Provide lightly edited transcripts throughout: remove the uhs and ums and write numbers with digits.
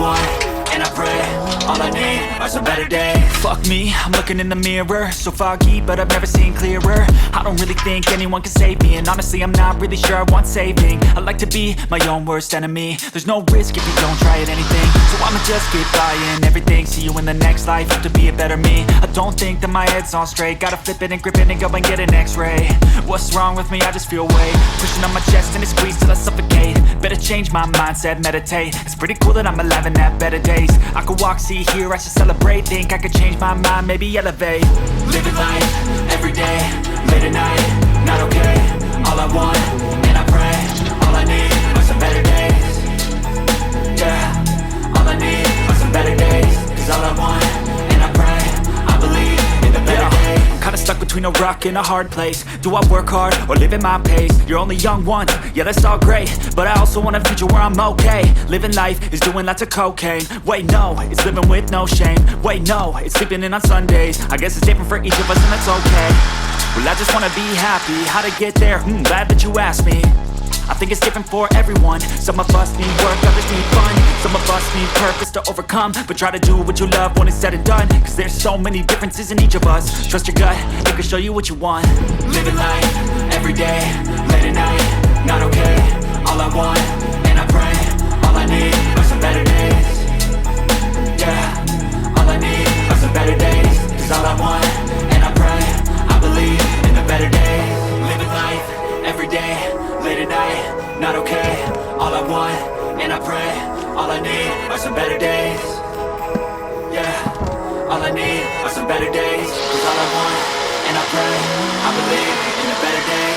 want, and I pray, all I need are some better days. Fuck me, I'm looking in the mirror, so foggy, but I've never seen clearer. I don't really think anyone can save me, and honestly I'm not really sure I want saving. I like to be my own worst enemy. There's no risk if you don't try at anything, so I'ma just keep buying everything. See you in the next life, have to be a better me. I don't think that my head's on straight, gotta flip it and grip it and go and get an x-ray. What's wrong with me? I just feel weight pushing on my chest and it squeezes till I suffocate. Better change my mindset, meditate. It's pretty cool that I'm alive and have better days. I could walk, see, hear, I should celebrate. Think I could change my mind, maybe elevate. Living life, everyday, late at night, not okay. All I want, and I pray, all I need are some better days. Yeah, all I need are some better days. Cause all I want, and I pray, I believe in the better days. I'm kinda stuck between a rock and a hard place. Do I work hard or live at my pace? You're only young once, yeah that's all great, but I also want a future where I'm okay. Living life is doing lots of cocaine. Wait no, it's living with no shame. Wait no, it's sleeping in on Sundays. I guess it's different for each of us and that's okay. Well I just wanna be happy, how to get there? Glad that you asked me. I think it's different for everyone. Some of us need work, others need fun. Some of us need purpose to overcome, but try to do what you love when it's said and done. Cause there's so many differences in each of us. Trust your gut, it can show you what you want. Living life, everyday, late at night, not okay. All I want, and I pray, all I need are some better days. Yeah, all I need are some better days. Cause all I want, and I pray, I believe in the better days. Living life, everyday, late at night, not okay. All I want, and I pray, all I need are some better days. Yeah, all I need are some better days. Cause all I want, and I pray, I believe in a better day.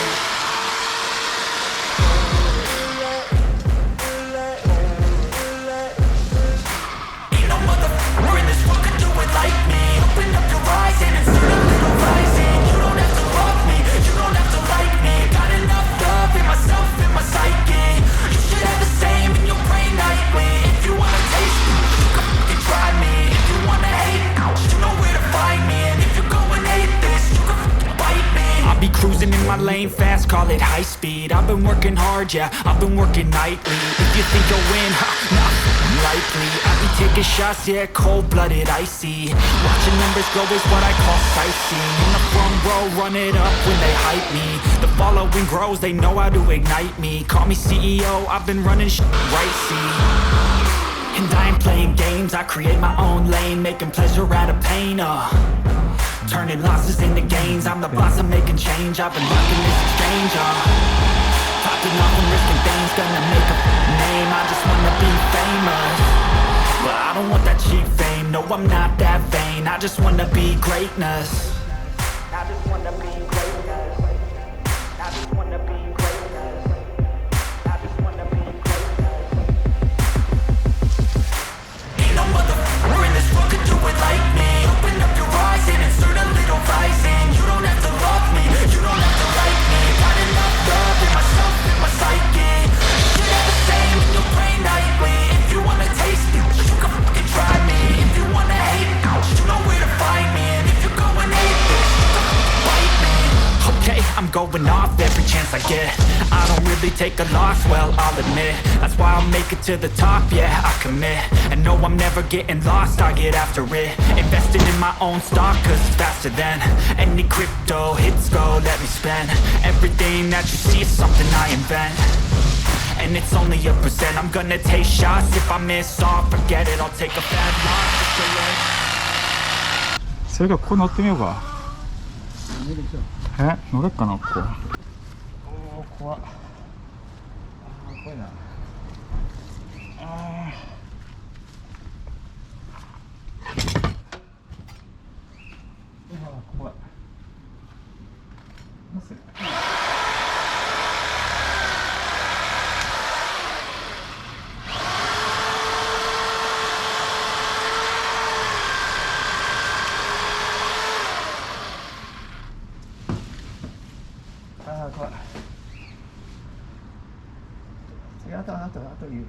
Ain't no motherfucker in this world can do it like me. Open up your eyes and insert a little rising. You don't have to love me, you don't have to like me. Got enough love in myself, in my psyche. You should have the same in your brain nightly. If you wanna taste me, you can fucking try me. If you wanna hate, you know where to find me. And if you're going hate this, you can fucking bite me. I'll be cruising in my lane fast, call it high speed. I've been working hard, yeah, I've been working nightly. If you think you'll win, nah, unlikely. I'll be taking shots, yeah, cold-blooded, icy. Watching numbers grow is what I call sightseeing. In the front row, run it up when they hype me. The following grows, they know how to ignite me. Call me CEO, I've been running shit right, see. And I ain't playing games, I create my own lane, making pleasure out of pain, turning losses into gains, I'm the boss, I'm making change. I've been rocking this exchange, talking off and risking things, gonna make a name. I just wanna be famous, but I don't want that cheap fame. No, I'm not that vain, I just wanna be greatness. I just wanna be greatness. I just wanna be greatness. I just wanna be greatness. Ain't no motherfucker in this world can do it like me. Open up your eyes and insert a little rising. You don't have to love me, you don't have to like me. Got enough love in myself, in my psyche. You should have the same in your brain nightly. If you wanna taste it, you can fucking try me. If you wanna hate, you know where to find me. And if you're going hate this, you can fucking bite me. Okay, I'm going off every chance I get. I don't really take a loss, well, I'll admit. That's why I'll make it to the top, yeah, I commit. And no, I'm never getting lost, I get after it. Invested in my own stock, cause it's faster than any crypto hits go, let me spend. Everything that you see is something I invent. And it's only a percent, I'm gonna take shots. If I miss all, forget it, I'll take a bad loss. それではここ乗ってみようか。乗れっかな、ここ。おー、怖っ。怖いな。怖い。怖い。次あと言う。